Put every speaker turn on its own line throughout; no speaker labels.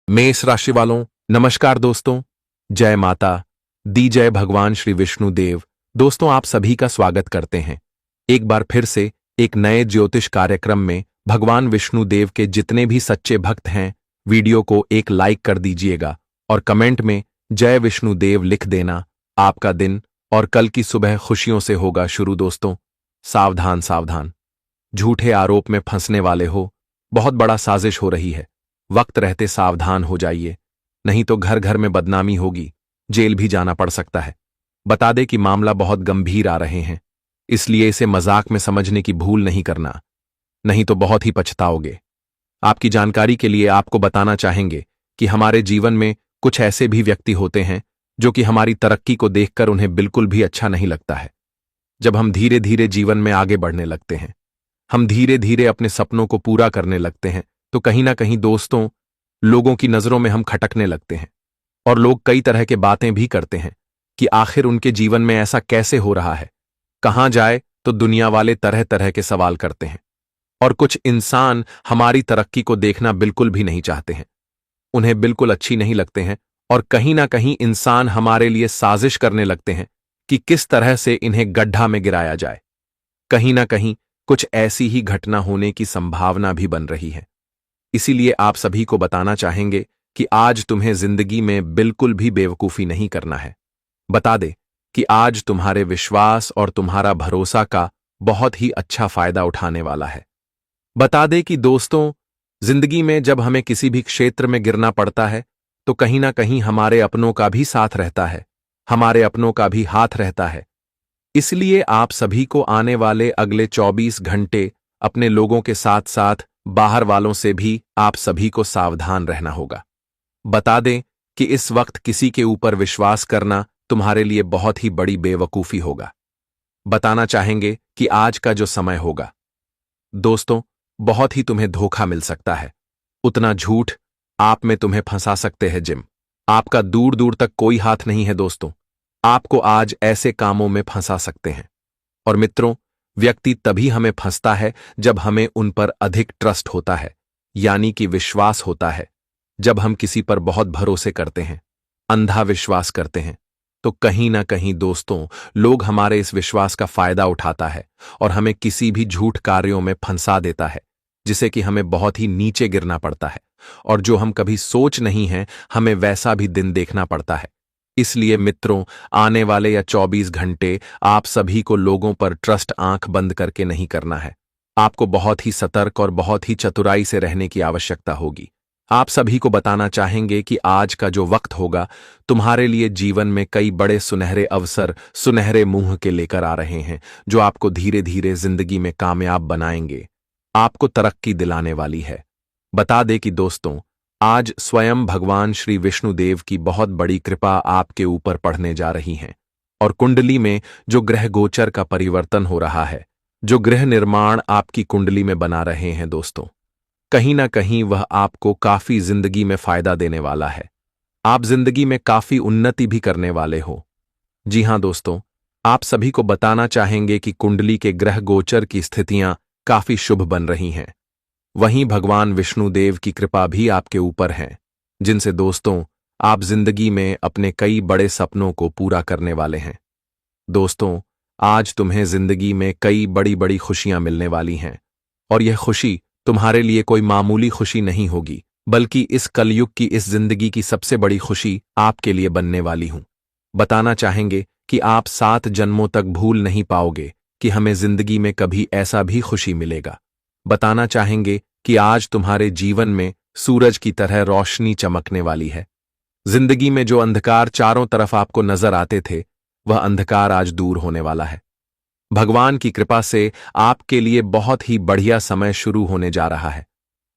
मेष राशि वालों, नमस्कार दोस्तों। जय माता दी, जय भगवान श्री विष्णु देव। दोस्तों, आप सभी का स्वागत करते हैं एक बार फिर से एक नए ज्योतिष कार्यक्रम में। भगवान विष्णु देव के जितने भी सच्चे भक्त हैं, वीडियो को एक लाइक कर दीजिएगा और कमेंट में जय विष्णु देव लिख देना। आपका दिन और कल की सुबह खुशियों से होगा शुरू। दोस्तों, सावधान सावधान, झूठे आरोप में फंसने वाले हो। बहुत बड़ा साजिश हो रही है। वक्त रहते सावधान हो जाइए, नहीं तो घर घर में बदनामी होगी, जेल भी जाना पड़ सकता है। बता दे कि मामला बहुत गंभीर आ रहे हैं, इसलिए इसे मजाक में समझने की भूल नहीं करना, नहीं तो बहुत ही पछताओगे। आपकी जानकारी के लिए आपको बताना चाहेंगे कि हमारे जीवन में कुछ ऐसे भी व्यक्ति होते हैं जो कि हमारी तरक्की को देखकर उन्हें बिल्कुल भी अच्छा नहीं लगता है। जब हम धीरे धीरे जीवन में आगे बढ़ने लगते हैं, हम धीरे धीरे अपने सपनों को पूरा करने लगते हैं, तो कहीं ना कहीं दोस्तों, लोगों की नजरों में हम खटकने लगते हैं और लोग कई तरह के बातें भी करते हैं कि आखिर उनके जीवन में ऐसा कैसे हो रहा है। कहां जाए तो दुनिया वाले तरह तरह के सवाल करते हैं और कुछ इंसान हमारी तरक्की को देखना बिल्कुल भी नहीं चाहते हैं, उन्हें बिल्कुल अच्छी नहीं लगते हैं और कहीं ना कहीं इंसान हमारे लिए साजिश करने लगते हैं कि किस तरह से इन्हें गड्ढा में गिराया जाए। कहीं ना कहीं कुछ ऐसी ही घटना होने की संभावना भी बन रही है। इसीलिए आप सभी को बताना चाहेंगे कि आज तुम्हें जिंदगी में बिल्कुल भी बेवकूफी नहीं करना है। बता दे कि आज तुम्हारे विश्वास और तुम्हारा भरोसा का बहुत ही अच्छा फायदा उठाने वाला है। बता दे कि दोस्तों, जिंदगी में जब हमें किसी भी क्षेत्र में गिरना पड़ता है तो कहीं ना कहीं हमारे अपनों का भी साथ रहता है, हमारे अपनों का भी हाथ रहता है। इसलिए आप सभी को आने वाले अगले 24 घंटे अपने लोगों के साथ साथ बाहर वालों से भी आप सभी को सावधान रहना होगा। बता दें कि इस वक्त किसी के ऊपर विश्वास करना तुम्हारे लिए बहुत ही बड़ी बेवकूफी होगा। बताना चाहेंगे कि आज का जो समय होगा दोस्तों, बहुत ही तुम्हें धोखा मिल सकता है। उतना झूठ आप में तुम्हें फंसा सकते हैं जिम आपका दूर दूर तक कोई हाथ नहीं है। दोस्तों, आपको आज ऐसे कामों में फंसा सकते हैं। और मित्रों, व्यक्ति तभी हमें फंसता है जब हमें उन पर अधिक ट्रस्ट होता है, यानी कि विश्वास होता है। जब हम किसी पर बहुत भरोसे करते हैं, अंधा विश्वास करते हैं, तो कहीं ना कहीं दोस्तों, लोग हमारे इस विश्वास का फायदा उठाता है और हमें किसी भी झूठ कार्यों में फंसा देता है, जिसे कि हमें बहुत ही नीचे गिरना पड़ता है और जो हम कभी सोच नहीं हैं, हमें वैसा भी दिन देखना पड़ता है। इसलिए मित्रों, आने वाले या 24 घंटे आप सभी को लोगों पर ट्रस्ट आंख बंद करके नहीं करना है। आपको बहुत ही सतर्क और बहुत ही चतुराई से रहने की आवश्यकता होगी। आप सभी को बताना चाहेंगे कि आज का जो वक्त होगा, तुम्हारे लिए जीवन में कई बड़े सुनहरे अवसर सुनहरे मुंह के लेकर आ रहे हैं, जो आपको धीरे धीरे जिंदगी में कामयाब बनाएंगे, आपको तरक्की दिलाने वाली है। बता दे कि दोस्तों, आज स्वयं भगवान श्री विष्णु देव की बहुत बड़ी कृपा आपके ऊपर पड़ने जा रही है और कुंडली में जो ग्रह गोचर का परिवर्तन हो रहा है, जो गृह निर्माण आपकी कुंडली में बना रहे हैं दोस्तों, कहीं ना कहीं वह आपको काफी जिंदगी में फायदा देने वाला है। आप जिंदगी में काफी उन्नति भी करने वाले हो। जी हां दोस्तों, आप सभी को बताना चाहेंगे कि कुंडली के ग्रह गोचर की स्थितियां काफी शुभ बन रही हैं। वहीं भगवान विष्णु देव की कृपा भी आपके ऊपर है, जिनसे दोस्तों आप जिंदगी में अपने कई बड़े सपनों को पूरा करने वाले हैं। दोस्तों, आज तुम्हें जिंदगी में कई बड़ी बड़ी खुशियां मिलने वाली हैं और यह खुशी तुम्हारे लिए कोई मामूली खुशी नहीं होगी, बल्कि इस कलयुग की इस जिंदगी की सबसे बड़ी खुशी आपके लिए बनने वाली हूं। बताना चाहेंगे कि आप 7 जन्मों तक भूल नहीं पाओगे कि हमें जिंदगी में कभी ऐसा भी खुशी मिलेगा। बताना चाहेंगे कि आज तुम्हारे जीवन में सूरज की तरह रोशनी चमकने वाली है। जिंदगी में जो अंधकार चारों तरफ आपको नजर आते थे, वह अंधकार आज दूर होने वाला है। भगवान की कृपा से आपके लिए बहुत ही बढ़िया समय शुरू होने जा रहा है।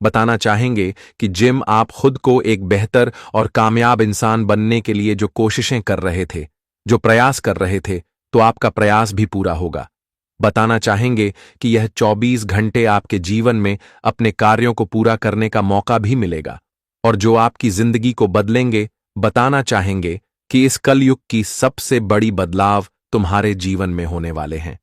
बताना चाहेंगे कि जिम आप खुद को एक बेहतर और कामयाब इंसान बनने के लिए जो कोशिशें कर रहे थे, जो प्रयास कर रहे थे, तो आपका प्रयास भी पूरा होगा। बताना चाहेंगे कि यह 24 घंटे आपके जीवन में अपने कार्यों को पूरा करने का मौका भी मिलेगा और जो आपकी जिंदगी को बदलेंगे। बताना चाहेंगे कि इस कलयुग की सबसे बड़ी बदलाव तुम्हारे जीवन में होने वाले हैं।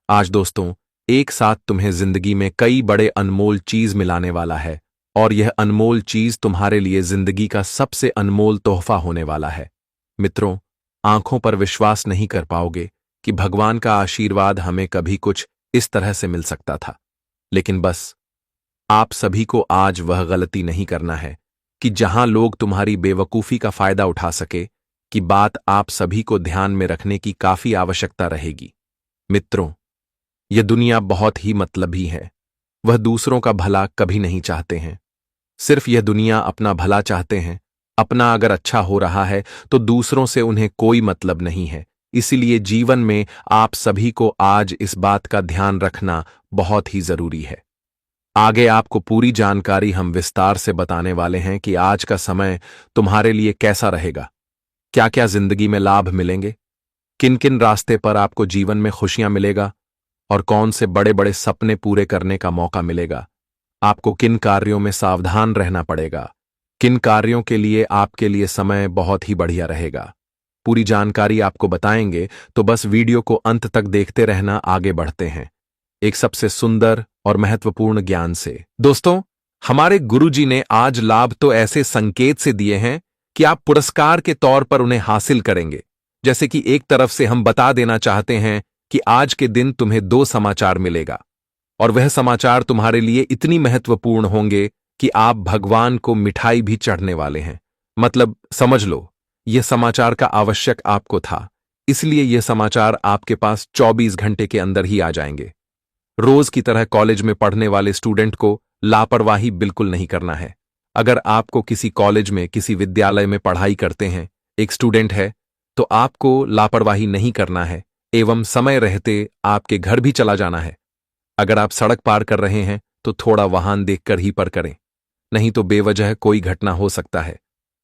आज दोस्तों, एक साथ तुम्हें जिंदगी में कई बड़े अनमोल चीज मिलाने वाला है और यह अनमोल चीज तुम्हारे लिए जिंदगी का सबसे अनमोल तोहफा होने वाला है। मित्रों, आंखों पर विश्वास नहीं कर पाओगे कि भगवान का आशीर्वाद हमें कभी कुछ इस तरह से मिल सकता था। लेकिन बस आप सभी को आज वह गलती नहीं करना है कि जहां लोग तुम्हारी बेवकूफी का फायदा उठा सके, कि बात आप सभी को ध्यान में रखने की काफी आवश्यकता रहेगी। मित्रों, यह दुनिया बहुत ही मतलबी है। वह दूसरों का भला कभी नहीं चाहते हैं। सिर्फ यह दुनिया अपना भला चाहते हैं। अपना अगर अच्छा हो रहा है तो दूसरों से उन्हें कोई मतलब नहीं है। इसीलिए जीवन में आप सभी को आज इस बात का ध्यान रखना बहुत ही जरूरी है। आगे आपको पूरी जानकारी हम विस्तार से बताने वाले हैं कि आज का समय तुम्हारे लिए कैसा रहेगा, क्या क्या जिंदगी में लाभ मिलेंगे, किन किन रास्ते पर आपको जीवन में खुशियां मिलेगा और कौन से बड़े बड़े सपने पूरे करने का मौका मिलेगा। आपको किन कार्यों में सावधान रहना पड़ेगा, किन कार्यों के लिए आपके लिए समय बहुत ही बढ़िया रहेगा। पूरी जानकारी आपको बताएंगे, तो बस वीडियो को अंत तक देखते रहना। आगे बढ़ते हैं एक सबसे सुंदर और महत्वपूर्ण ज्ञान से। दोस्तों, हमारे गुरुजी ने आज लाभ तो ऐसे संकेत से दिए हैं कि आप पुरस्कार के तौर पर उन्हें हासिल करेंगे। जैसे कि एक तरफ से हम बता देना चाहते हैं कि आज के दिन तुम्हें 2 समाचार मिलेगा, और वह समाचार तुम्हारे लिए इतनी महत्वपूर्ण होंगे कि आप भगवान को मिठाई भी चढ़ने वाले हैं। मतलब समझ लो, यह समाचार का आवश्यक आपको था, इसलिए यह समाचार आपके पास 24 घंटे के अंदर ही आ जाएंगे। रोज की तरह कॉलेज में पढ़ने वाले स्टूडेंट को लापरवाही बिल्कुल नहीं करना है। अगर आपको किसी कॉलेज में, किसी विद्यालय में पढ़ाई करते हैं, एक स्टूडेंट है, तो आपको लापरवाही नहीं करना है एवं समय रहते आपके घर भी चला जाना है। अगर आप सड़क पार कर रहे हैं तो थोड़ा वाहन देखकर ही पर करें, नहीं तो बेवजह कोई घटना हो सकता है।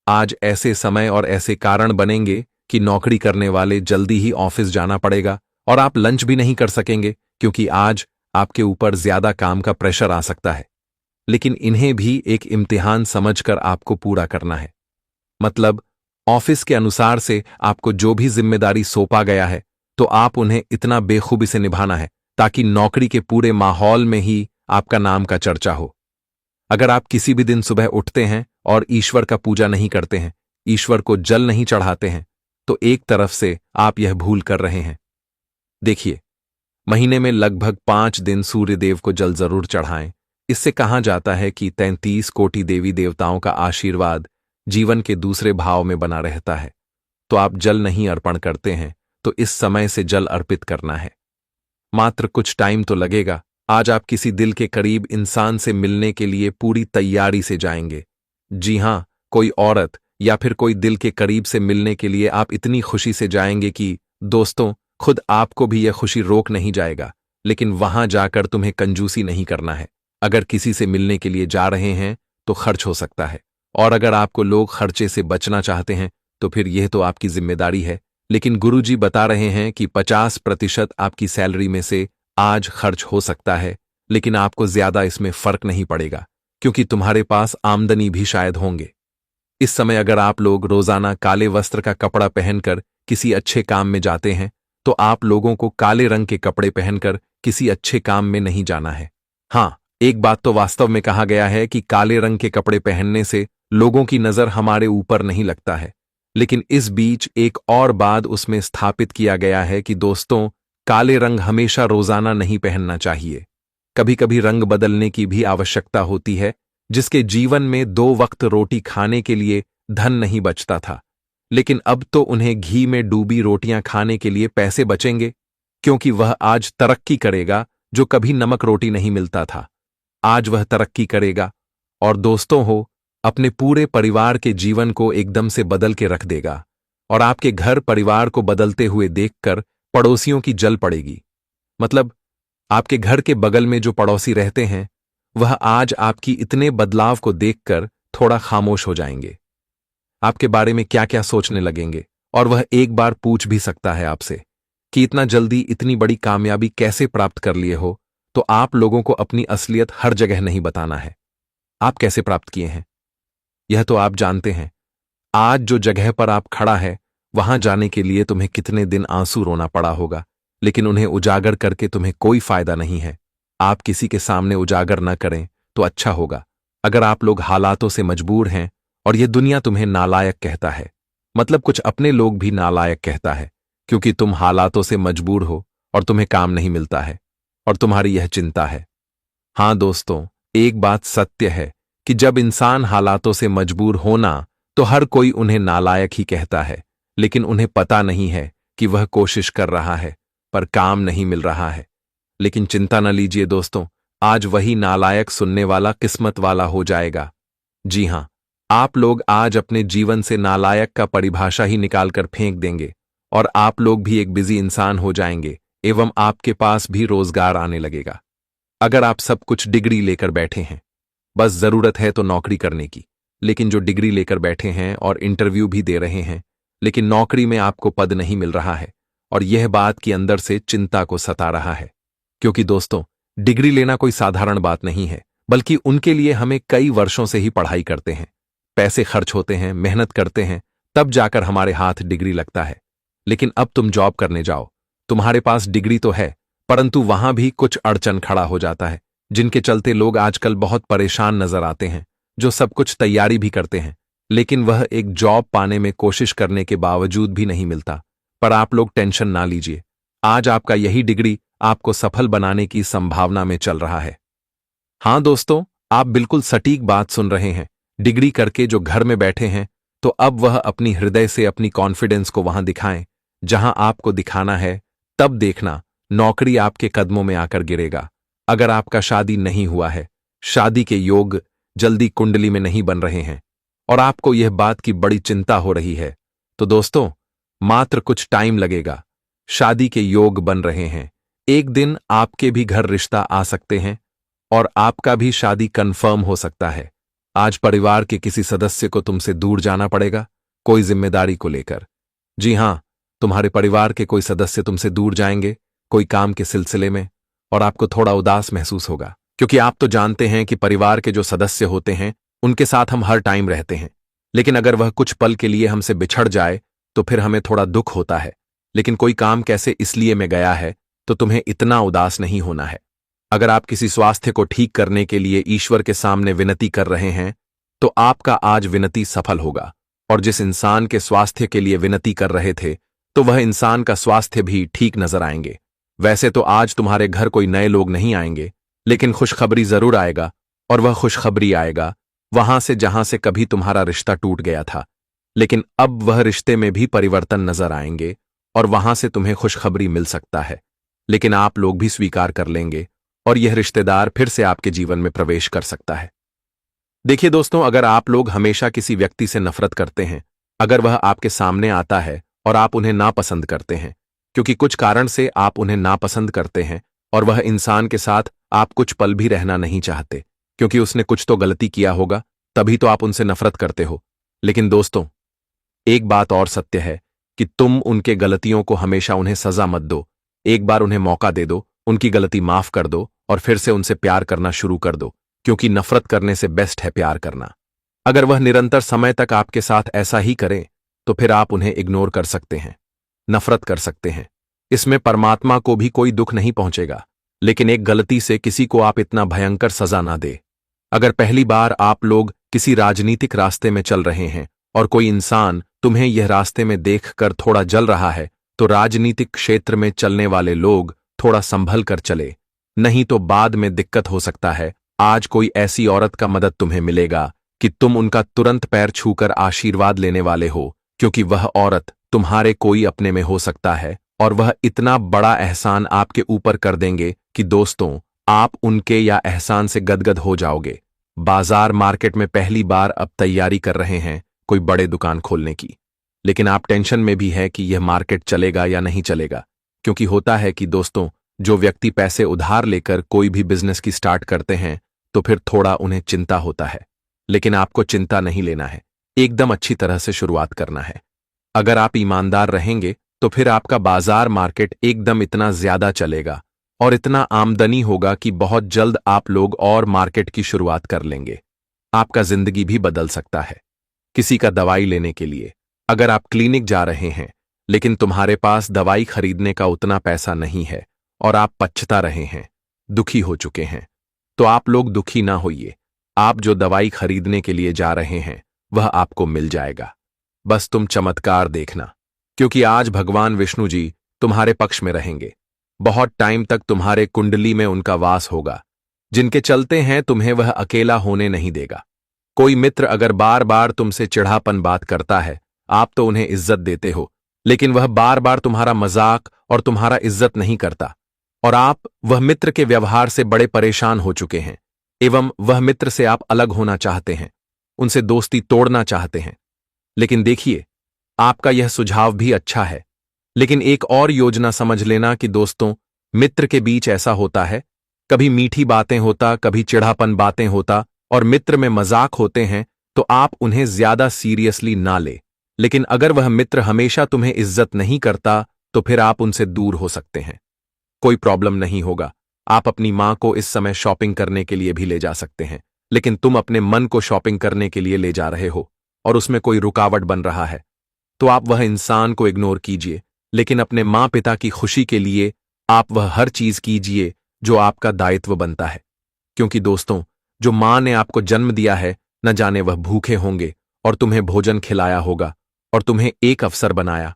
आज ऐसे समय और ऐसे कारण बनेंगे कि नौकरी करने वाले जल्दी ही ऑफिस जाना पड़ेगा और आप लंच भी नहीं कर सकेंगे, क्योंकि आज आपके ऊपर ज्यादा काम का प्रेशर आ सकता है। लेकिन इन्हें भी एक इम्तिहान समझकर आपको पूरा करना है। मतलब ऑफिस के अनुसार से आपको जो भी जिम्मेदारी सौंपा गया है, तो आप उन्हें इतना बेखूबी से निभाना है ताकि नौकरी के पूरे माहौल में ही आपका नाम का चर्चा हो। अगर आप किसी भी दिन सुबह उठते हैं और ईश्वर का पूजा नहीं करते हैं, ईश्वर को जल नहीं चढ़ाते हैं, तो एक तरफ से आप यह भूल कर रहे हैं। देखिए, महीने में लगभग 5 दिन सूर्यदेव को जल जरूर चढ़ाएं। इससे कहा जाता है कि 33 कोटि देवी देवताओं का आशीर्वाद जीवन के दूसरे भाव में बना रहता है। तो आप जल नहीं अर्पण करते हैं, तो इस समय से जल अर्पित करना है। मात्र कुछ टाइम तो लगेगा। आज आप किसी दिल के करीब इंसान से मिलने के लिए पूरी तैयारी से जाएंगे। जी हां, कोई औरत या फिर कोई दिल के करीब से मिलने के लिए आप इतनी खुशी से जाएंगे कि दोस्तों, खुद आपको भी यह खुशी रोक नहीं जाएगा। लेकिन वहां जाकर तुम्हें कंजूसी नहीं करना है। अगर किसी से मिलने के लिए जा रहे हैं तो खर्च हो सकता है, और अगर आपको लोग खर्चे से बचना चाहते हैं तो फिर यह तो आपकी जिम्मेदारी है। लेकिन गुरुजी बता रहे हैं कि 50% आपकी सैलरी में से आज खर्च हो सकता है, लेकिन आपको ज्यादा इसमें फर्क नहीं पड़ेगा, क्योंकि तुम्हारे पास आमदनी भी शायद होंगे। इस समय अगर आप लोग रोजाना काले वस्त्र का कपड़ा पहनकर किसी अच्छे काम में जाते हैं, तो आप लोगों को काले रंग के कपड़े पहनकर किसी अच्छे काम में नहीं जाना है। हां, एक बात तो वास्तव में कहा गया है कि काले रंग के कपड़े पहनने से लोगों की नजर हमारे ऊपर नहीं लगता है। लेकिन इस बीच एक और बात उसमें स्थापित किया गया है कि दोस्तों, काले रंग हमेशा रोजाना नहीं पहनना चाहिए। कभी कभी रंग बदलने की भी आवश्यकता होती है। जिसके जीवन में 2 वक्त रोटी खाने के लिए धन नहीं बचता था, लेकिन अब तो उन्हें घी में डूबी रोटियां खाने के लिए पैसे बचेंगे, क्योंकि वह आज तरक्की करेगा जो कभी नमक रोटी नहीं मिलता था। आज वह तरक्की करेगा और दोस्तों हो, अपने पूरे परिवार के जीवन को एकदम से बदल के रख देगा। और आपके घर परिवार को बदलते हुए देखकर पड़ोसियों की जल पड़ेगी। मतलब आपके घर के बगल में जो पड़ोसी रहते हैं, वह आज आपकी इतने बदलाव को देखकर थोड़ा खामोश हो जाएंगे। आपके बारे में क्या क्या सोचने लगेंगे, और वह एक बार पूछ भी सकता है आपसे कि इतना जल्दी इतनी बड़ी कामयाबी कैसे प्राप्त कर लिए हो। तो आप लोगों को अपनी असलियत हर जगह नहीं बताना है। आप कैसे प्राप्त किए हैं यह तो आप जानते हैं। आज जो जगह पर आप खड़ा है, वहां जाने के लिए तुम्हें कितने दिन आंसू रोना पड़ा होगा, लेकिन उन्हें उजागर करके तुम्हें कोई फायदा नहीं है। आप किसी के सामने उजागर न करें तो अच्छा होगा। अगर आप लोग हालातों से मजबूर हैं और यह दुनिया तुम्हें नालायक कहता है, मतलब कुछ अपने लोग भी नालायक कहता है, क्योंकि तुम हालातों से मजबूर हो और तुम्हें काम नहीं मिलता है और तुम्हारी यह चिंता है। हाँ दोस्तों, एक बात सत्य है कि जब इंसान हालातों से मजबूर होना तो हर कोई उन्हें नालायक ही कहता है, लेकिन उन्हें पता नहीं है कि वह कोशिश कर रहा है पर काम नहीं मिल रहा है। लेकिन चिंता न लीजिए दोस्तों, आज वही नालायक सुनने वाला किस्मत वाला हो जाएगा। जी हां, आप लोग आज अपने जीवन से नालायक का परिभाषा ही निकालकर फेंक देंगे और आप लोग भी एक बिजी इंसान हो जाएंगे एवं आपके पास भी रोजगार आने लगेगा। अगर आप सब कुछ डिग्री लेकर बैठे हैं, बस जरूरत है तो नौकरी करने की, लेकिन जो डिग्री लेकर बैठे हैं और इंटरव्यू भी दे रहे हैं, लेकिन नौकरी में आपको पद नहीं मिल रहा है और यह बात कि अंदर से चिंता को सता रहा है, क्योंकि दोस्तों डिग्री लेना कोई साधारण बात नहीं है, बल्कि उनके लिए हमें कई वर्षों से ही पढ़ाई करते हैं, पैसे खर्च होते हैं, मेहनत करते हैं, तब जाकर हमारे हाथ डिग्री लगता है। लेकिन अब तुम जॉब करने जाओ, तुम्हारे पास डिग्री तो है, परंतु वहां भी कुछ अड़चन खड़ा हो जाता है, जिनके चलते लोग आजकल बहुत परेशान नजर आते हैं, जो सब कुछ तैयारी भी करते हैं, लेकिन वह एक जॉब पाने में कोशिश करने के बावजूद भी नहीं मिलता। पर आप लोग टेंशन ना लीजिए, आज आपका यही डिग्री आपको सफल बनाने की संभावना में चल रहा है। हां दोस्तों, आप बिल्कुल सटीक बात सुन रहे हैं। डिग्री करके जो घर में बैठे हैं, तो अब वह अपनी हृदय से अपनी कॉन्फिडेंस को वहां दिखाएं जहां आपको दिखाना है। तब देखना नौकरी आपके कदमों में आकर गिरेगा। अगर आपका शादी नहीं हुआ है, शादी के योग जल्दी कुंडली में नहीं बन रहे हैं और आपको यह बात की बड़ी चिंता हो रही है, तो दोस्तों मात्र कुछ टाइम लगेगा। शादी के योग बन रहे हैं, एक दिन आपके भी घर रिश्ता आ सकते हैं और आपका भी शादी कंफर्म हो सकता है। आज परिवार के किसी सदस्य को तुमसे दूर जाना पड़ेगा, कोई जिम्मेदारी को लेकर। जी हां, तुम्हारे परिवार के कोई सदस्य तुमसे दूर जाएंगे कोई काम के सिलसिले में, और आपको थोड़ा उदास महसूस होगा, क्योंकि आप तो जानते हैं कि परिवार के जो सदस्य होते हैं उनके साथ हम हर टाइम रहते हैं, लेकिन अगर वह कुछ पल के लिए हमसे बिछड़ जाए तो फिर हमें थोड़ा दुख होता है। लेकिन कोई काम कैसे इसलिए में गया है तो तुम्हें इतना उदास नहीं होना है। अगर आप किसी स्वास्थ्य को ठीक करने के लिए ईश्वर के सामने विनती कर रहे हैं तो आपका आज विनती सफल होगा, और जिस इंसान के स्वास्थ्य के लिए विनती कर रहे थे तो वह इंसान का स्वास्थ्य भी ठीक नजर आएंगे। वैसे तो आज तुम्हारे घर कोई नए लोग नहीं आएंगे, लेकिन खुशखबरी जरूर आएगा, और वह खुशखबरी आएगा वहां से जहां से कभी तुम्हारा रिश्ता टूट गया था, लेकिन अब वह रिश्ते में भी परिवर्तन नजर आएंगे और वहां से तुम्हें खुशखबरी मिल सकता है। लेकिन आप लोग भी स्वीकार कर लेंगे और यह रिश्तेदार फिर से आपके जीवन में प्रवेश कर सकता है। देखिए दोस्तों, अगर आप लोग हमेशा किसी व्यक्ति से नफरत करते हैं, अगर वह आपके सामने आता है और आप उन्हें नापसंद करते हैं, क्योंकि कुछ कारण से आप उन्हें नापसंद करते हैं और वह इंसान के साथ आप कुछ पल भी रहना नहीं चाहते, क्योंकि उसने कुछ तो गलती किया होगा, तभी तो आप उनसे नफरत करते हो। लेकिन दोस्तों, एक बात और सत्य है कि तुम उनके गलतियों को हमेशा उन्हें सजा मत दो। एक बार उन्हें मौका दे दो, उनकी गलती माफ कर दो और फिर से उनसे प्यार करना शुरू कर दो, क्योंकि नफरत करने से बेस्ट है प्यार करना। अगर वह निरंतर समय तक आपके साथ ऐसा ही करें तो फिर आप उन्हें इग्नोर कर सकते हैं, नफरत कर सकते हैं। इसमें परमात्मा को भी कोई दुख नहीं पहुंचेगा, लेकिन एक गलती से किसी को आप इतना भयंकर सजा ना दे। अगर पहली बार आप लोग किसी राजनीतिक रास्ते में चल रहे हैं और कोई इंसान तुम्हें यह रास्ते में देखकर थोड़ा जल रहा है, तो राजनीतिक क्षेत्र में चलने वाले लोग थोड़ा संभल कर चले, नहीं तो बाद में दिक्कत हो सकता है। आज कोई ऐसी औरत का मदद तुम्हें मिलेगा कि तुम उनका तुरंत पैर छूकर आशीर्वाद लेने वाले हो, क्योंकि वह औरत तुम्हारे कोई अपने में हो सकता है और वह इतना बड़ा एहसान आपके ऊपर कर देंगे कि दोस्तों आप उनके या एहसान से गदगद हो जाओगे। बाजार मार्केट में पहली बार अब तैयारी कर रहे हैं कोई बड़े दुकान खोलने की, लेकिन आप टेंशन में भी है कि यह मार्केट चलेगा या नहीं चलेगा, क्योंकि होता है कि दोस्तों जो व्यक्ति पैसे उधार लेकर कोई भी बिजनेस की स्टार्ट करते हैं तो फिर थोड़ा उन्हें चिंता होता है, लेकिन आपको चिंता नहीं लेना है, एकदम अच्छी तरह से शुरुआत करना है। अगर आप ईमानदार रहेंगे तो फिर आपका बाजार मार्केट एकदम इतना ज्यादा चलेगा और इतना आमदनी होगा कि बहुत जल्द आप लोग और मार्केट की शुरुआत कर लेंगे। आपका जिंदगी भी बदल सकता है। किसी का दवाई लेने के लिए अगर आप क्लिनिक जा रहे हैं लेकिन तुम्हारे पास दवाई खरीदने का उतना पैसा नहीं है और आप पछता रहे हैं, दुखी हो चुके हैं, तो आप लोग दुखी ना होइए। आप जो दवाई खरीदने के लिए जा रहे हैं वह आपको मिल जाएगा। बस तुम चमत्कार देखना, क्योंकि आज भगवान विष्णु जी तुम्हारे पक्ष में रहेंगे। बहुत टाइम तक तुम्हारे कुंडली में उनका वास होगा, जिनके चलते हैं तुम्हें वह अकेला होने नहीं देगा। कोई मित्र अगर बार बार तुमसे चिढ़ापन बात करता है, आप तो उन्हें इज्जत देते हो, लेकिन वह बार बार तुम्हारा मजाक और तुम्हारा इज्जत नहीं करता, और आप वह मित्र के व्यवहार से बड़े परेशान हो चुके हैं, एवं वह मित्र से आप अलग होना चाहते हैं, उनसे दोस्ती तोड़ना चाहते हैं। लेकिन देखिए, आपका यह सुझाव भी अच्छा है, लेकिन एक और योजना समझ लेना कि दोस्तों, मित्र के बीच ऐसा होता है, कभी मीठी बातें होता, कभी चिढ़ापन बातें होता, और मित्र में मजाक होते हैं, तो आप उन्हें ज्यादा सीरियसली ना ले। लेकिन अगर वह मित्र हमेशा तुम्हें इज्जत नहीं करता, तो फिर आप उनसे दूर हो सकते हैं। कोई प्रॉब्लम नहीं होगा, आप अपनी मां को इस समय शॉपिंग करने के लिए भी ले जा सकते हैं, लेकिन तुम अपने मन को शॉपिंग करने के लिए ले जा रहे हो और उसमें कोई रुकावट बन रहा है, तो आप वह इंसान को इग्नोर कीजिए, लेकिन अपने मां पिता की खुशी के लिए आप वह हर चीज कीजिए जो आपका दायित्व बनता है। क्योंकि दोस्तों, जो मां ने आपको जन्म दिया है, न जाने वह भूखे होंगे और तुम्हें भोजन खिलाया होगा और तुम्हें एक अवसर बनाया।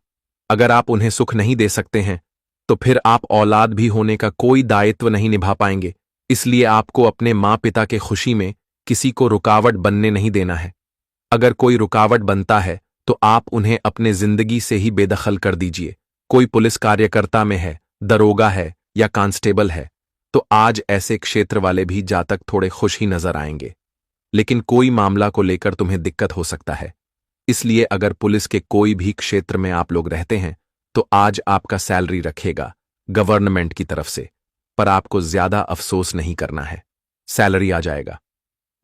अगर आप उन्हें सुख नहीं दे सकते हैं, तो फिर आप औलाद भी होने का कोई दायित्व नहीं निभा पाएंगे। इसलिए आपको अपने मां पिता के खुशी में किसी को रुकावट बनने नहीं देना है। अगर कोई रुकावट बनता है, तो आप उन्हें अपने जिंदगी से ही बेदखल कर दीजिए। कोई पुलिस कार्यकर्ता में है, दरोगा है या कांस्टेबल है, तो आज ऐसे क्षेत्र वाले भी जातक थोड़े खुश ही नजर आएंगे। लेकिन कोई मामला को लेकर तुम्हें दिक्कत हो सकता है, इसलिए अगर पुलिस के कोई भी क्षेत्र में आप लोग रहते हैं, तो आज आपका सैलरी रखेगा गवर्नमेंट की तरफ से, पर आपको ज्यादा अफसोस नहीं करना है, सैलरी आ जाएगा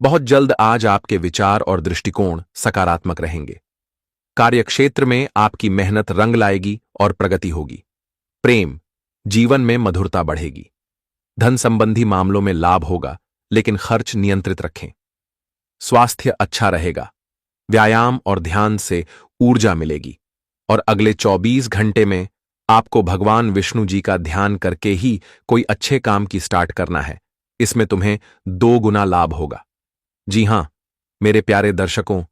बहुत जल्द। आज आपके विचार और दृष्टिकोण सकारात्मक रहेंगे। कार्यक्षेत्र में आपकी मेहनत रंग लाएगी और प्रगति होगी। प्रेम जीवन में मधुरता बढ़ेगी। धन संबंधी मामलों में लाभ होगा, लेकिन खर्च नियंत्रित रखें। स्वास्थ्य अच्छा रहेगा। व्यायाम और ध्यान से ऊर्जा मिलेगी, और अगले 24 घंटे में आपको भगवान विष्णु जी का ध्यान करके ही कोई अच्छे काम की स्टार्ट करना है। इसमें तुम्हें 2 गुना लाभ होगा। जी हां, मेरे प्यारे दर्शकों,